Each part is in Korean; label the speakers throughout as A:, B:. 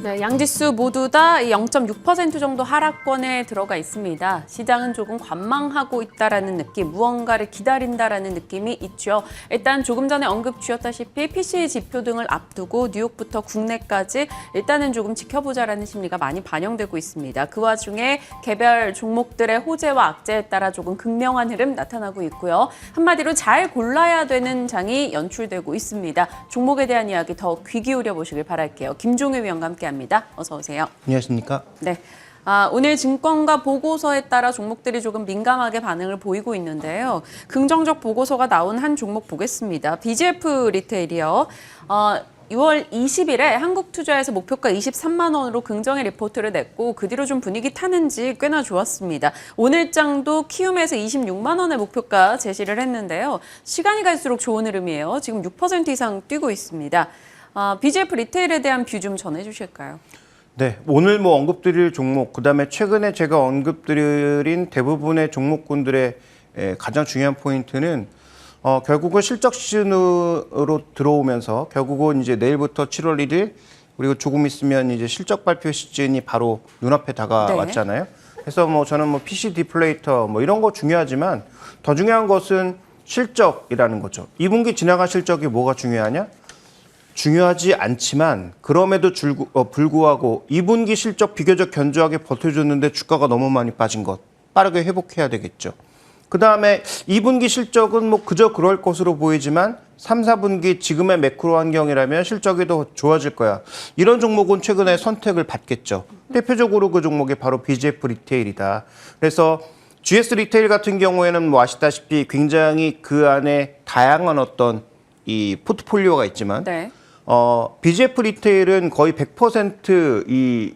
A: 네, 양지수 모두 다 0.6% 정도 하락권에 들어가 있습니다. 시장은 조금 관망하고 있다라는 느낌, 무언가를 기다린다라는 느낌이 있죠. 일단 조금 전에 언급 주셨다시피 PCE 지표 등을 앞두고 뉴욕부터 국내까지 일단은 조금 지켜보자라는 심리가 많이 반영되고 있습니다. 그 와중에 개별 종목들의 호재와 악재에 따라 조금 극명한 흐름 나타나고 있고요. 한마디로 잘 골라야 되는 장이 연출되고 있습니다. 종목에 대한 이야기 더 귀 기울여 보시길 바랄게요. 김종일 위원과 함께합니다. 어서 오세요.
B: 안녕하십니까?
A: 네. 오늘 증권가 보고서에 따라 종목들이 조금 민감하게 반응을 보이고 있는데요. 긍정적 보고서가 나온 한 종목 보겠습니다. BGF 리테일이요. 6월 20일에 한국투자에서 목표가 23만 원으로 긍정의 리포트를 냈고 그 뒤로 좀 분위기 타는지 꽤나 좋았습니다. 오늘장도 키움에서 26만 원의 목표가 제시를 했는데요. 시간이 갈수록 좋은 흐름이에요. 지금 6% 이상 뛰고 있습니다. BGF 리테일에 대한 뷰 좀 전해주실까요?
B: 네, 오늘 뭐 언급드릴 종목, 그다음에 최근에 제가 언급드린 대부분의 종목군들의 가장 중요한 포인트는 결국은 실적 시즌으로 들어오면서 결국은 이제 내일부터 7월 1일 그리고 조금 있으면 이제 실적 발표 시즌이 바로 눈앞에 다가왔잖아요. 네. 그래서 뭐 저는 뭐 PC 디플레이터 뭐 이런 거 중요하지만 더 중요한 것은 실적이라는 거죠. 2분기 지나간 실적이 뭐가 중요하냐? 중요하지 않지만 그럼에도 불구하고 2분기 실적 비교적 견조하게 버텨줬는데 주가가 너무 많이 빠진 것 빠르게 회복해야 되겠죠. 그다음에 2분기 실적은 뭐 그저 그럴 것으로 보이지만 3, 4분기 지금의 매크로 환경이라면 실적이 더 좋아질 거야. 이런 종목은 최근에 선택을 받겠죠. 대표적으로 그 종목이 바로 BGF 리테일이다. 그래서 GS 리테일 같은 경우에는 뭐 아시다시피 굉장히 그 안에 다양한 어떤 이 포트폴리오가 있지만 네. BGF 리테일은 거의 100%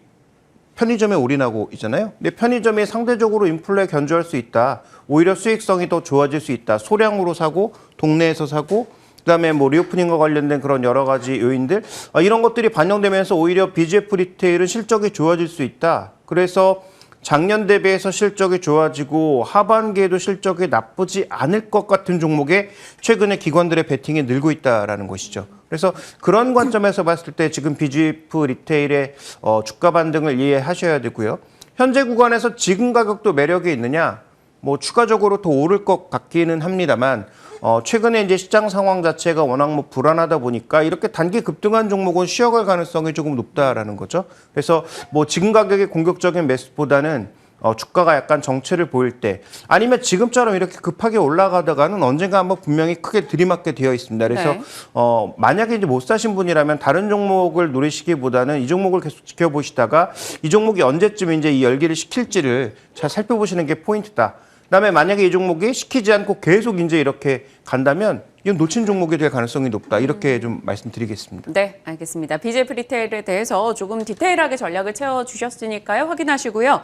B: 편의점에 올인하고 있잖아요. 근데 편의점이 상대적으로 인플레에 견주할 수 있다. 오히려 수익성이 더 좋아질 수 있다. 소량으로 사고, 동네에서 사고, 그다음에 뭐 리오프닝과 관련된 그런 여러 가지 요인들 이런 것들이 반영되면서 오히려 BGF 리테일은 실적이 좋아질 수 있다. 그래서 작년 대비해서 실적이 좋아지고 하반기에도 실적이 나쁘지 않을 것 같은 종목에 최근에 기관들의 베팅이 늘고 있다라는 것이죠. 그래서 그런 관점에서 봤을 때 지금 BGF 리테일의 주가 반등을 이해하셔야 되고요. 현재 구간에서 지금 가격도 매력이 있느냐? 뭐 추가적으로 더 오를 것 같기는 합니다만 최근에 이제 시장 상황 자체가 워낙 뭐 불안하다 보니까 이렇게 단기 급등한 종목은 쉬어갈 가능성이 조금 높다라는 거죠. 그래서 뭐 지금 가격의 공격적인 매수보다는 주가가 약간 정체를 보일 때 아니면 지금처럼 이렇게 급하게 올라가다가는 언젠가 한번 분명히 크게 들이맞게 되어 있습니다. 그래서 네. 만약에 이제 못 사신 분이라면 다른 종목을 노리시기보다는 이 종목을 계속 지켜보시다가 이 종목이 언제쯤 이제 이 열기를 식힐지를 잘 살펴보시는 게 포인트다. 그다음에 만약에 이 종목이 시키지 않고 계속 이제 이렇게 간다면 이건 놓친 종목이 될 가능성이 높다. 이렇게 좀 말씀드리겠습니다.
A: 네, 알겠습니다. BGF 리테일에 대해서 조금 디테일하게 전략을 채워주셨으니까요. 확인하시고요.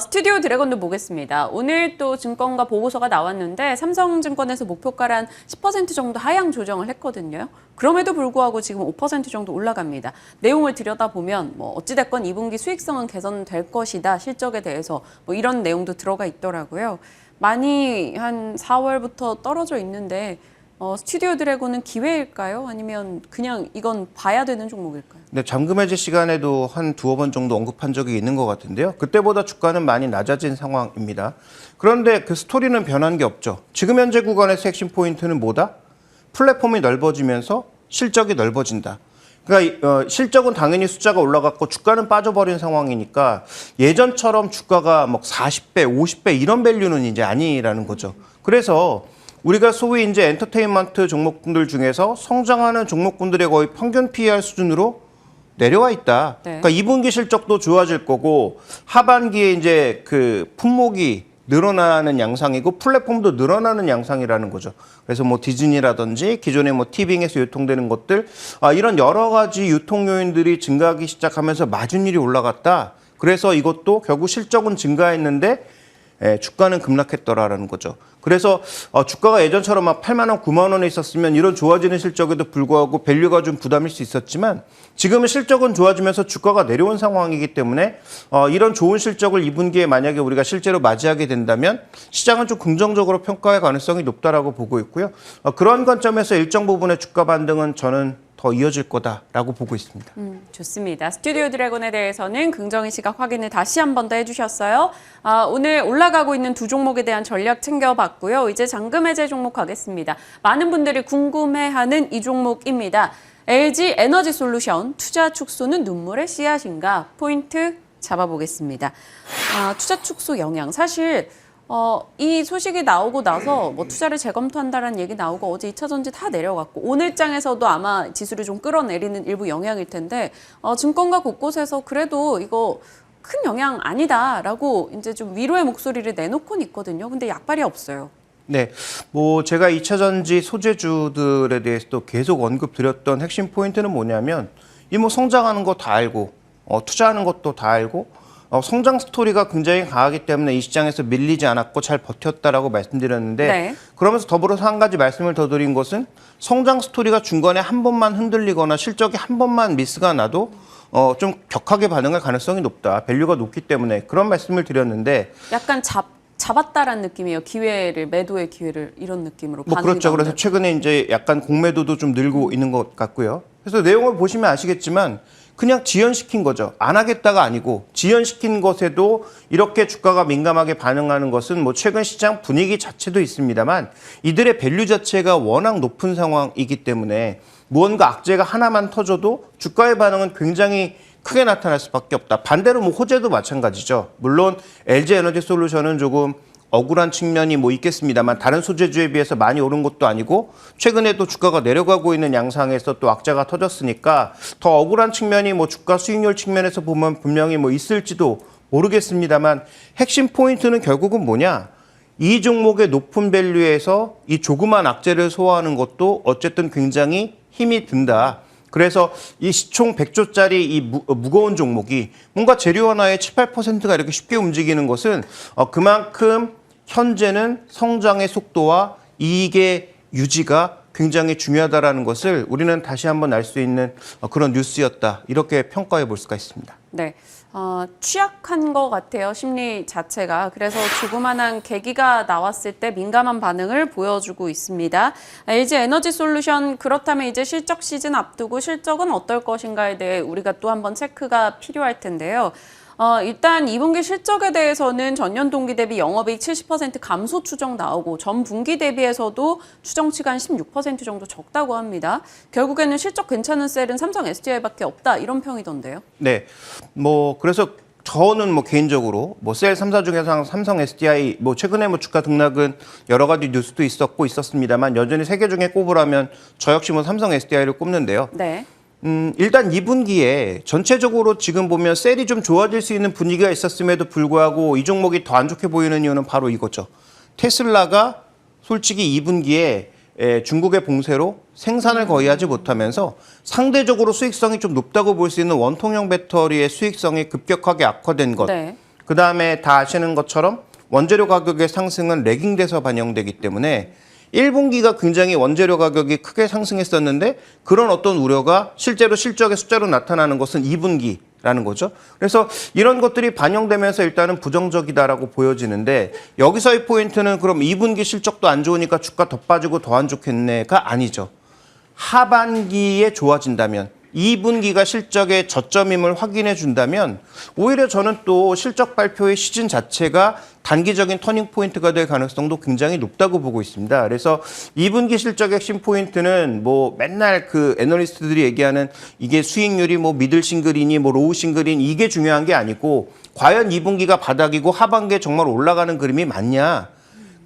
A: 스튜디오 드래곤도 보겠습니다. 오늘 또 증권가 보고서가 나왔는데 삼성증권에서 목표가를 한 10% 정도 하향 조정을 했거든요. 그럼에도 불구하고 지금 5% 정도 올라갑니다. 내용을 들여다보면 뭐 어찌됐건 2분기 수익성은 개선될 것이다. 실적에 대해서 뭐 이런 내용도 들어가 있더라고요. 많이 한 4월부터 떨어져 있는데 스튜디오 드래곤은 기회일까요? 아니면 그냥 이건 봐야 되는 종목일까요?
B: 네, 잠금 해제 시간에도 한 두어 번 정도 언급한 적이 있는 것 같은데요. 그때보다 주가는 많이 낮아진 상황입니다. 그런데 그 스토리는 변한 게 없죠. 지금 현재 구간에서 핵심 포인트는 뭐다? 플랫폼이 넓어지면서 실적이 넓어진다. 그러니까 실적은 당연히 숫자가 올라갔고 주가는 빠져버린 상황이니까 예전처럼 주가가 뭐 40배, 50배 이런 밸류는 이제 아니라는 거죠. 그래서 우리가 소위 이제 엔터테인먼트 종목군들 중에서 성장하는 종목군들의 거의 평균 PER 수준으로 내려와 있다. 네. 그러니까 2분기 실적도 좋아질 거고 하반기에 이제 그 품목이 늘어나는 양상이고 플랫폼도 늘어나는 양상이라는 거죠. 그래서 뭐 디즈니라든지 기존의 뭐 티빙에서 유통되는 것들 이런 여러 가지 유통 요인들이 증가하기 시작하면서 마진율이 올라갔다. 그래서 이것도 결국 실적은 증가했는데 주가는 급락했더라라는 거죠. 그래서 주가가 예전처럼 막 8만 원, 9만 원에 있었으면 이런 좋아지는 실적에도 불구하고 밸류가 좀 부담일 수 있었지만 지금은 실적은 좋아지면서 주가가 내려온 상황이기 때문에 이런 좋은 실적을 2분기에 만약에 우리가 실제로 맞이하게 된다면 시장은 좀 긍정적으로 평가할 가능성이 높다라고 보고 있고요. 그런 관점에서 일정 부분의 주가 반등은 저는 더 이어질 거다라고 보고 있습니다.
A: 좋습니다. 스튜디오 드래곤에 대해서는 긍정의 시각 확인을 다시 한 번 더 해주셨어요. 오늘 올라가고 있는 두 종목에 대한 전략 챙겨봤고요. 이제 잔금 해제 종목 가겠습니다. 많은 분들이 궁금해하는 이 종목입니다. LG 에너지 솔루션 투자 축소는 눈물의 씨앗인가? 포인트 잡아보겠습니다. 투자 축소 영향 사실 이 소식이 나오고 나서 뭐 투자를 재검토한다라는 얘기 나오고 어제 2차전지 다 내려갔고 오늘 장에서도 아마 지수를 좀 끌어내리는 일부 영향일 텐데 증권가 곳곳에서 그래도 이거 큰 영향 아니다라고 이제 좀 위로의 목소리를 내놓고는 있거든요. 근데 약발이 없어요.
B: 네, 뭐 제가 2차 전지 소재주들에 대해서도 계속 언급드렸던 핵심 포인트는 뭐냐면 이 뭐 성장하는 거 다 알고 투자하는 것도 다 알고 성장 스토리가 굉장히 강하기 때문에 이 시장에서 밀리지 않았고 잘 버텼다라고 말씀드렸는데
A: 네.
B: 그러면서 더불어서 한 가지 말씀을 더 드린 것은 성장 스토리가 중간에 한 번만 흔들리거나 실적이 한 번만 미스가 나도 좀 격하게 반응할 가능성이 높다. 밸류가 높기 때문에 그런 말씀을 드렸는데
A: 약간 잡았다라는 느낌이에요. 기회를 매도의 기회를 이런 느낌으로.
B: 뭐 그렇죠. 그래서 최근에 이제 약간 공매도도 좀 늘고 있는 것 같고요. 그래서 내용을 보시면 아시겠지만 그냥 지연시킨 거죠. 안 하겠다가 아니고 지연시킨 것에도 이렇게 주가가 민감하게 반응하는 것은 뭐 최근 시장 분위기 자체도 있습니다만 이들의 밸류 자체가 워낙 높은 상황이기 때문에 무언가 악재가 하나만 터져도 주가의 반응은 굉장히 크게 나타날 수밖에 없다. 반대로 뭐 호재도 마찬가지죠. 물론 LG 에너지 솔루션은 조금 억울한 측면이 뭐 있겠습니다만 다른 소재주에 비해서 많이 오른 것도 아니고 최근에 또 주가가 내려가고 있는 양상에서 또 악재가 터졌으니까 더 억울한 측면이 뭐 주가 수익률 측면에서 보면 분명히 뭐 있을지도 모르겠습니다만 핵심 포인트는 결국은 뭐냐? 이 종목의 높은 밸류에서 이 조그만 악재를 소화하는 것도 어쨌든 굉장히 힘이 든다. 그래서 이 시총 100조짜리 이 무거운 종목이 뭔가 재료 하나에 7, 8%가 이렇게 쉽게 움직이는 것은 그만큼 현재는 성장의 속도와 이익의 유지가 굉장히 중요하다라는 것을 우리는 다시 한번 알 수 있는 그런 뉴스였다. 이렇게 평가해 볼 수가 있습니다.
A: 네. 취약한 것 같아요. 심리 자체가. 그래서 조그만한 계기가 나왔을 때 민감한 반응을 보여주고 있습니다. LG 에너지 솔루션 그렇다면 이제 실적 시즌 앞두고 실적은 어떨 것인가에 대해 우리가 또 한번 체크가 필요할 텐데요. 일단 2분기 실적에 대해서는 전년 동기 대비 영업이익 70% 감소 추정 나오고 전 분기 대비해서도 추정치가 한 16% 정도 적다고 합니다. 결국에는 실적 괜찮은 셀은 삼성 SDI밖에 없다 이런 평이던데요.
B: 네, 뭐 그래서 저는 뭐 개인적으로 뭐 셀 3사 중에서 삼성 SDI 뭐 최근에 뭐 주가 등락은 여러 가지 뉴스도 있었습니다만 여전히 세 개 중에 꼽으라면 저 역시 뭐 삼성 SDI를 꼽는데요.
A: 네.
B: 일단 2분기에 전체적으로 지금 보면 셀이 좀 좋아질 수 있는 분위기가 있었음에도 불구하고 이 종목이 더 안 좋게 보이는 이유는 바로 이거죠. 테슬라가 솔직히 2분기에 중국의 봉쇄로 생산을 거의 하지 못하면서 상대적으로 수익성이 좀 높다고 볼 수 있는 원통형 배터리의 수익성이 급격하게 악화된 것.
A: 네.
B: 그다음에 다 아시는 것처럼 원재료 가격의 상승은 레깅돼서 반영되기 때문에 1분기가 굉장히 원재료 가격이 크게 상승했었는데 그런 어떤 우려가 실제로 실적의 숫자로 나타나는 것은 2분기라는 거죠. 그래서 이런 것들이 반영되면서 일단은 부정적이다라고 보여지는데 여기서의 포인트는 그럼 2분기 실적도 안 좋으니까 주가 더 빠지고 더 안 좋겠네가 아니죠. 하반기에 좋아진다면 2분기가 실적의 저점임을 확인해 준다면 오히려 저는 또 실적 발표의 시즌 자체가 단기적인 터닝 포인트가 될 가능성도 굉장히 높다고 보고 있습니다. 그래서 2분기 실적 핵심 포인트는 뭐 맨날 그 애널리스트들이 얘기하는 이게 수익률이 뭐 미들 싱글이니 뭐 로우 싱글이니 이게 중요한 게 아니고 과연 2분기가 바닥이고 하반기에 정말 올라가는 그림이 맞냐.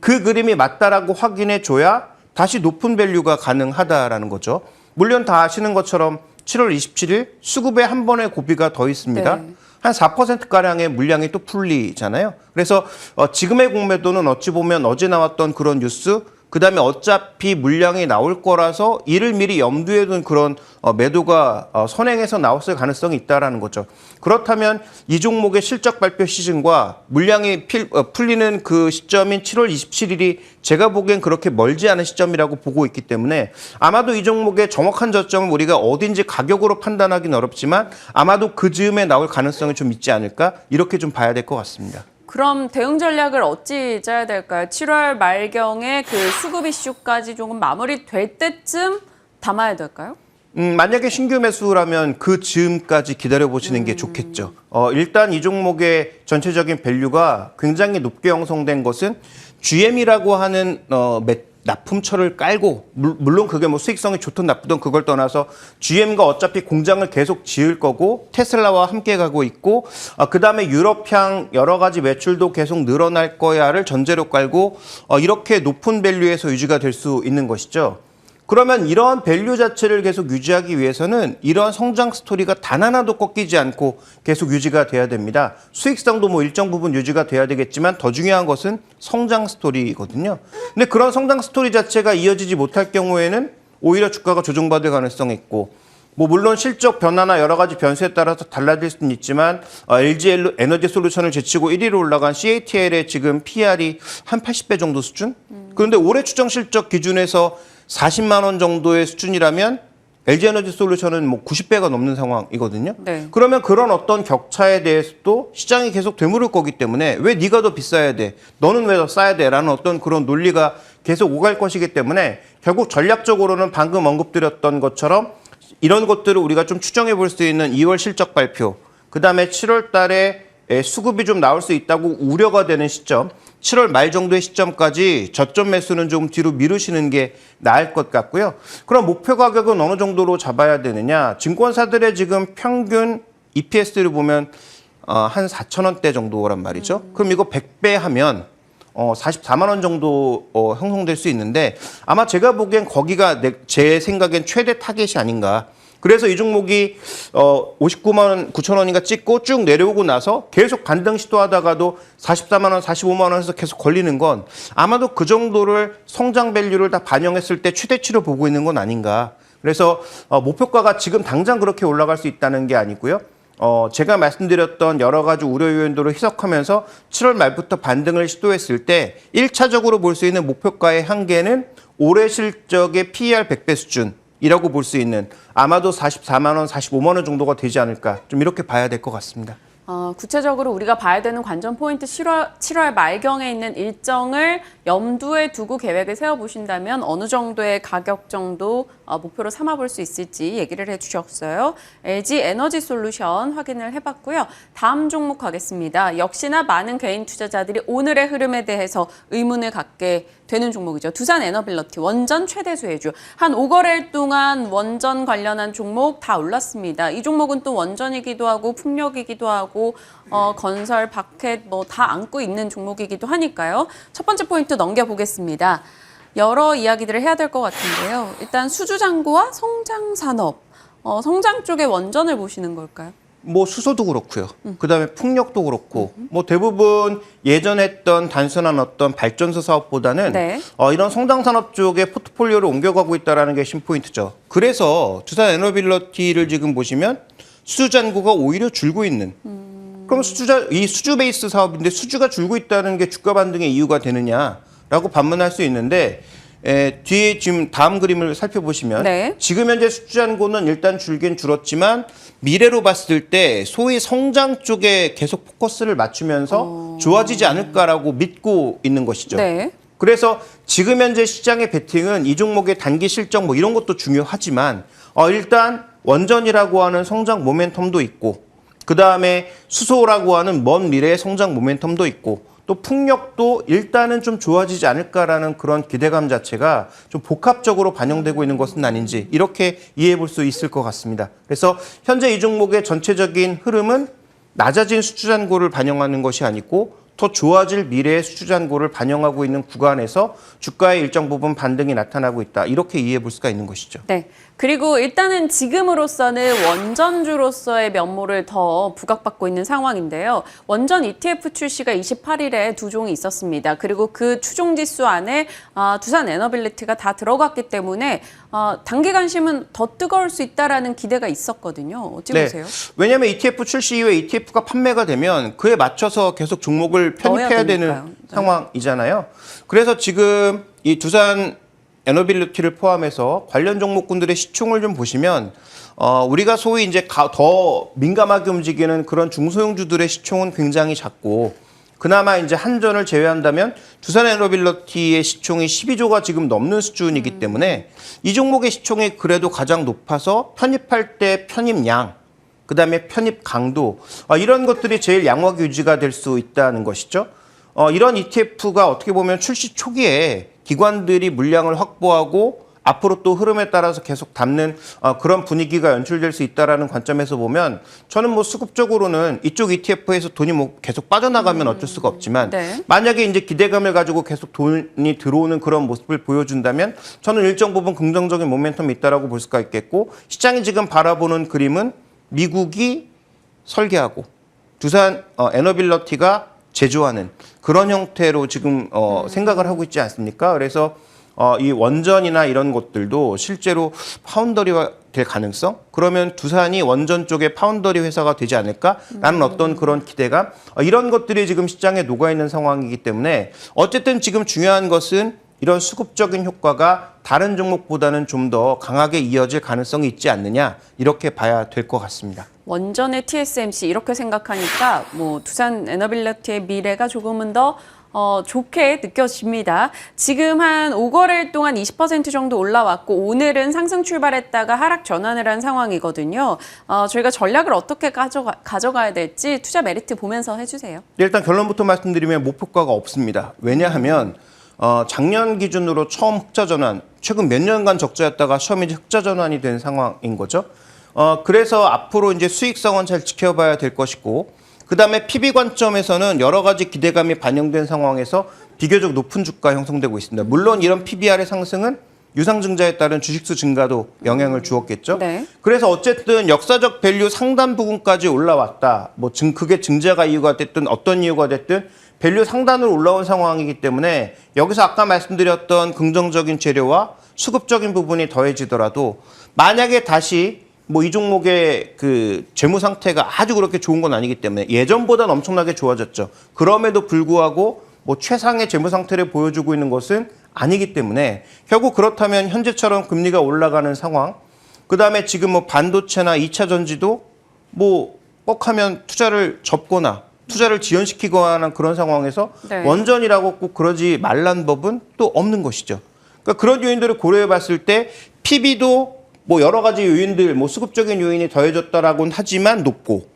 B: 그 그림이 맞다라고 확인해 줘야 다시 높은 밸류가 가능하다라는 거죠. 물론 다 아시는 것처럼 7월 27일 수급에 한 번의 고비가 더 있습니다.
A: 네.
B: 한 4%가량의 물량이 또 풀리잖아요. 그래서 지금의 공매도는 어찌 보면 어제 나왔던 그런 뉴스 그다음에 어차피 물량이 나올 거라서 이를 미리 염두에 둔 그런 매도가 선행해서 나왔을 가능성이 있다라는 거죠. 그렇다면 이 종목의 실적 발표 시즌과 물량이 풀리는 그 시점인 7월 27일이 제가 보기엔 그렇게 멀지 않은 시점이라고 보고 있기 때문에 아마도 이 종목의 정확한 저점을 우리가 어딘지 가격으로 판단하기는 어렵지만 아마도 그 즈음에 나올 가능성이 좀 있지 않을까 이렇게 좀 봐야 될 것 같습니다.
A: 그럼 대응 전략을 어찌 짜야 될까요? 7월 말경에 그 수급 이슈까지 조금 마무리될 때쯤 담아야 될까요?
B: 만약에 신규 매수라면 그 즈음까지 기다려보시는 게 좋겠죠. 일단 이 종목의 전체적인 밸류가 굉장히 높게 형성된 것은 GM이라고 하는 납품처를 깔고 물론 그게 뭐 수익성이 좋든 나쁘든 그걸 떠나서 GM과 어차피 공장을 계속 지을 거고 테슬라와 함께 가고 있고 그다음에 유럽향 여러 가지 매출도 계속 늘어날 거야를 전제로 깔고 이렇게 높은 밸류에서 유지가 될 수 있는 것이죠. 그러면 이러한 밸류 자체를 계속 유지하기 위해서는 이러한 성장 스토리가 단 하나도 꺾이지 않고 계속 유지가 돼야 됩니다. 수익성도 뭐 일정 부분 유지가 돼야 되겠지만 더 중요한 것은 성장 스토리거든요. 근데 그런 성장 스토리 자체가 이어지지 못할 경우에는 오히려 주가가 조정받을 가능성이 있고 뭐 물론 실적 변화나 여러 가지 변수에 따라서 달라질 수는 있지만 LG 에너지 솔루션을 제치고 1위로 올라간 CATL의 지금 PR이 한 80배 정도 수준? 그런데 올해 추정 실적 기준에서 40만 원 정도의 수준이라면 LG 에너지 솔루션은 뭐 90배가 넘는 상황이거든요.
A: 네.
B: 그러면 그런 어떤 격차에 대해서도 시장이 계속 되물을 거기 때문에 왜 네가 더 비싸야 돼? 너는 왜 더 싸야 돼? 라는 어떤 그런 논리가 계속 오갈 것이기 때문에 결국 전략적으로는 방금 언급드렸던 것처럼 이런 것들을 우리가 좀 추정해 볼 수 있는 2월 실적 발표, 그다음에 7월 달에 수급이 좀 나올 수 있다고 우려가 되는 시점, 7월 말 정도의 시점까지 저점 매수는 좀 뒤로 미루시는 게 나을 것 같고요. 그럼 목표 가격은 어느 정도로 잡아야 되느냐? 증권사들의 지금 평균 EPS를 보면 한 4,000원대 정도란 말이죠. 그럼 이거 100배 하면 44만 원 정도 형성될 수 있는데 아마 제가 보기엔 거기가 제 생각엔 최대 타겟이 아닌가. 그래서 이 종목이 59만 원, 9천 원인가 찍고 쭉 내려오고 나서 계속 반등 시도하다가도 44만 원, 45만 원에서 계속 걸리는 건 아마도 그 정도를 성장 밸류를 다 반영했을 때 최대치로 보고 있는 건 아닌가. 그래서 목표가가 지금 당장 그렇게 올라갈 수 있다는 게 아니고요. 제가 말씀드렸던 여러 가지 우려 요인들을 희석하면서 7월 말부터 반등을 시도했을 때 1차적으로 볼 수 있는 목표가의 한계는 올해 실적의 PER 100배 수준이라고 볼 수 있는 아마도 44만 원, 45만 원 정도가 되지 않을까 좀 이렇게 봐야 될 것 같습니다.
A: 구체적으로 우리가 봐야 되는 관전 포인트 7월 말경에 있는 일정을 염두에 두고 계획을 세워보신다면 어느 정도의 가격 정도 목표로 삼아볼 수 있을지 얘기를 해주셨어요. LG 에너지 솔루션 확인을 해봤고요. 다음 종목 가겠습니다. 역시나 많은 개인 투자자들이 오늘의 흐름에 대해서 의문을 갖게 되는 종목이죠. 두산 에너빌리티 원전 최대 수혜주. 한 5거래일 동안 원전 관련한 종목 다 올랐습니다. 이 종목은 또 원전이기도 하고 풍력이기도 하고 건설, 바켓 뭐 다 안고 있는 종목이기도 하니까요. 첫 번째 포인트 넘겨보겠습니다. 여러 이야기들을 해야 될 것 같은데요. 일단 수주장고와 성장산업, 성장 쪽의 원전을 보시는 걸까요?
B: 뭐 수소도 그렇고요. 그다음에 풍력도 그렇고 뭐 대부분 예전 했던 단순한 어떤 발전소 사업보다는
A: 네.
B: 이런 성장산업 쪽에 포트폴리오를 옮겨가고 있다는 게 신포인트죠. 그래서 두산 에너빌리티를 지금 보시면 수주 잔고가 오히려 줄고 있는. 그럼 이 수주 베이스 사업인데 수주가 줄고 있다는 게 주가 반등의 이유가 되느냐라고 반문할 수 있는데 뒤에 지금 다음 그림을 살펴보시면
A: 네.
B: 지금 현재 수주 잔고는 일단 줄긴 줄었지만 미래로 봤을 때 소위 성장 쪽에 계속 포커스를 맞추면서 좋아지지 않을까라고 믿고 있는 것이죠.
A: 네.
B: 그래서 지금 현재 시장의 베팅은 이 종목의 단기 실적 뭐 이런 것도 중요하지만 일단 원전이라고 하는 성장 모멘텀도 있고 그다음에 수소라고 하는 먼 미래의 성장 모멘텀도 있고 또 풍력도 일단은 좀 좋아지지 않을까라는 그런 기대감 자체가 좀 복합적으로 반영되고 있는 것은 아닌지 이렇게 이해해 볼 수 있을 것 같습니다. 그래서 현재 이 종목의 전체적인 흐름은 낮아진 수주 잔고를 반영하는 것이 아니고 더 좋아질 미래의 수주잔고를 반영하고 있는 구간에서 주가의 일정 부분 반등이 나타나고 있다. 이렇게 이해해 볼 수가 있는 것이죠.
A: 네. 그리고 일단은 지금으로서는 원전주로서의 면모를 더 부각받고 있는 상황인데요. 원전 ETF 출시가 28일에 두 종이 있었습니다. 그리고 그 추종 지수 안에 두산 에너빌리티가 다 들어갔기 때문에 단기 관심은 더 뜨거울 수 있다라는 기대가 있었거든요. 어찌 보세요?
B: 왜냐하면 ETF 출시 이후에 ETF가 판매가 되면 그에 맞춰서 계속 종목을 편입해야 되는 상황이잖아요. 그래서 지금 이 두산 에너빌리티를 포함해서 관련 종목군들의 시총을 좀 보시면 우리가 소위 이제 더 민감하게 움직이는 그런 중소형주들의 시총은 굉장히 작고 그나마 이제 한전을 제외한다면 두산 에너빌리티의 시총이 12조가 지금 넘는 수준이기 때문에 이 종목의 시총이 그래도 가장 높아서 편입할 때 편입량, 그다음에 편입 강도 이런 것들이 제일 양호하게 유지가 될 수 있다는 것이죠. 이런 ETF가 어떻게 보면 출시 초기에 기관들이 물량을 확보하고 앞으로 또 흐름에 따라서 계속 담는 그런 분위기가 연출될 수 있다라는 관점에서 보면 저는 뭐 수급적으로는 이쪽 ETF에서 돈이 뭐 계속 빠져나가면 어쩔 수가 없지만 만약에 이제 기대감을 가지고 계속 돈이 들어오는 그런 모습을 보여준다면 저는 일정 부분 긍정적인 모멘텀이 있다라고 볼 수가 있겠고 시장이 지금 바라보는 그림은 미국이 설계하고 두산 에너빌리티가 제조하는 그런 형태로 지금 생각을 하고 있지 않습니까? 그래서 이 원전이나 이런 것들도 실제로 파운더리가 될 가능성? 그러면 두산이 원전 쪽에 파운더리 회사가 되지 않을까라는 어떤 그런 기대감? 이런 것들이 지금 시장에 녹아있는 상황이기 때문에 어쨌든 지금 중요한 것은 이런 수급적인 효과가 다른 종목보다는 좀 더 강하게 이어질 가능성이 있지 않느냐 이렇게 봐야 될 것 같습니다.
A: 원전의 TSMC 이렇게 생각하니까 뭐 두산 에너빌리티의 미래가 조금은 더 좋게 느껴집니다. 지금 한 5거래일 동안 20% 정도 올라왔고 오늘은 상승 출발했다가 하락 전환을 한 상황이거든요. 저희가 전략을 어떻게 가져가야 될지 투자 메리트 보면서 해주세요.
B: 일단 결론부터 말씀드리면 목표가가 없습니다. 왜냐하면 작년 기준으로 처음 흑자 전환, 최근 몇 년간 적자였다가 처음 이제 흑자 전환이 된 상황인 거죠. 그래서 앞으로 이제 수익성은 잘 지켜봐야 될 것이고, 그 다음에 PB 관점에서는 여러 가지 기대감이 반영된 상황에서 비교적 높은 주가 형성되고 있습니다. 물론 이런 PBR의 상승은 유상증자에 따른 주식수 증가도 영향을 주었겠죠.
A: 네.
B: 그래서 어쨌든 역사적 밸류 상단 부분까지 올라왔다. 뭐 그게 증자가 이유가 됐든 어떤 이유가 됐든 밸류 상단으로 올라온 상황이기 때문에 여기서 아까 말씀드렸던 긍정적인 재료와 수급적인 부분이 더해지더라도 만약에 다시 뭐 이 종목의 그 재무 상태가 아주 그렇게 좋은 건 아니기 때문에 예전보다는 엄청나게 좋아졌죠. 그럼에도 불구하고 뭐 최상의 재무 상태를 보여주고 있는 것은 아니기 때문에 결국 그렇다면 현재처럼 금리가 올라가는 상황, 그다음에 지금 뭐 반도체나 2차 전지도 뭐 뻑하면 투자를 접거나 투자를 지연시키거나 하는 그런 상황에서 원전이라고 꼭 그러지 말란 법은 또 없는 것이죠. 그러니까 그런 요인들을 고려해 봤을 때 PB도 뭐 여러 가지 요인들, 뭐 수급적인 요인이 더해졌다라고는 하지만 높고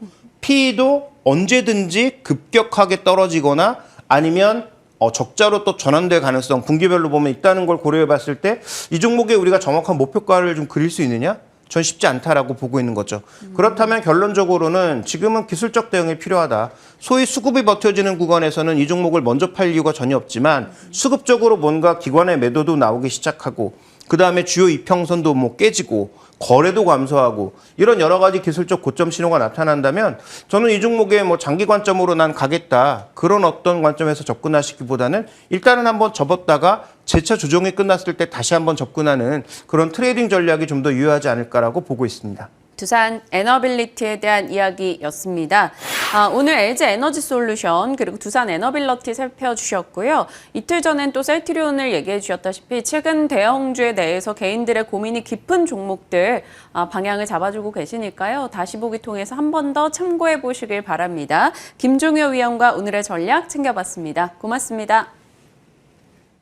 B: PE도 언제든지 급격하게 떨어지거나 아니면 적자로 또 전환될 가능성 분기별로 보면 있다는 걸 고려해 봤을 때 이 종목에 우리가 정확한 목표가를 좀 그릴 수 있느냐? 전 쉽지 않다라고 보고 있는 거죠. 그렇다면 결론적으로는 지금은 기술적 대응이 필요하다. 소위 수급이 버텨지는 구간에서는 이 종목을 먼저 팔 이유가 전혀 없지만 수급적으로 뭔가 기관의 매도도 나오기 시작하고 그다음에 주요 이평선도 뭐 깨지고 거래도 감소하고 이런 여러 가지 기술적 고점 신호가 나타난다면 저는 이 종목에 뭐 장기 관점으로 난 가겠다. 그런 어떤 관점에서 접근하시기보다는 일단은 한번 접었다가 재차 조정이 끝났을 때 다시 한번 접근하는 그런 트레이딩 전략이 좀 더 유효하지 않을까라고 보고 있습니다.
A: 두산 에너빌리티에 대한 이야기였습니다. 오늘 LG 에너지 솔루션 그리고 두산 에너빌리티 살펴주셨고요. 이틀 전엔 또 셀트리온을 얘기해 주셨다시피 최근 대형주에 대해서 개인들의 고민이 깊은 종목들 방향을 잡아주고 계시니까요. 다시 보기 통해서 한 번 더 참고해 보시길 바랍니다. 김종효 위원과 오늘의 전략 챙겨봤습니다. 고맙습니다.